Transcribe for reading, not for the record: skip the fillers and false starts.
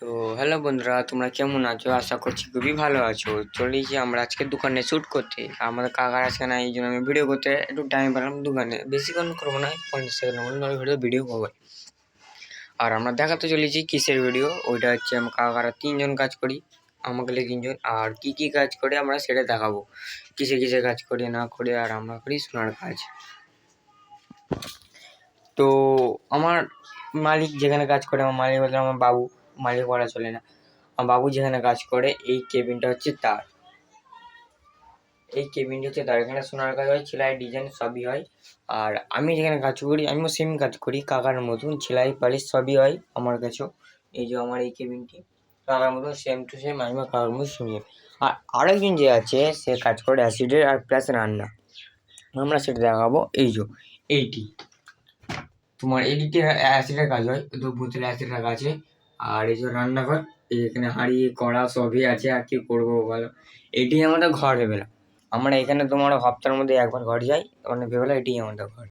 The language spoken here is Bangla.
তো হ্যালো বন্ধুরা, তোমরা কেমন আছো? আশা করছি খুবই ভালো আছো। চলেছি আমরা আজকে দোকানে শ্যুট করতে। আমাদের কাকার আজকে না, এই জন্য আমি ভিডিও করতে একটু টাইম পেলাম। দোকানে বেশিক্ষণ করবো না, 50 সেকেন্ড মতো ভিডিও করবো। আর আমরা দেখাতে চলেছি কিসের ভিডিও। ওইটা হচ্ছে আমরা কাকারা 3জন কাজ করি, আমাকে 3জন। আর কি কি কাজ করে আমরা সেটা দেখাবো, কিসে কিসে কাজ করে না করে। আর আমরা করি সোনার কাজ। তো আমার মালিক যেখানে কাজ করে, আমার মালিক বলতে আমার বাবু, মালিক বলা চলে না, আমার বাবু যেখানে কাজ করে এই কেবিনটা হচ্ছে তার। এই কেবিনটা হচ্ছে তার, এখানে সোনার কাজ হয়, সেলাই ডিজাইন সবই হয়। আর আমি যেখানে কাজ করি, আমিও সেম কাজ করি কাকার মতন, সেলাই পালিশ সবই হয় আমার কাছেও। এই যে আমার এই কেবিনটি কাকার মতন সেম টু সেম, আমিও কাকার মতন সেম। আর আরেকজন যে আছে সে কাজ করে অ্যাসিডের আর প্লাস রান্না, আমরা সেটা দেখাবো। এই যে এইটি তোমার এদিকে অ্যাসিডের কাজ হয়, তো বোতলে অ্যাসিড রাখা আছে। আর এই যে রান্নাঘর, এই এখানে হাঁড়ি কড়া সবই আছে। আর কি করবো বলো, এটি আমাদের ঘর ভেবেলাম আমরা। এখানে তোমার সপ্তাহের মধ্যে একবার ঘর যাই, মানে ভেবেলাম এটি আমাদের ঘর।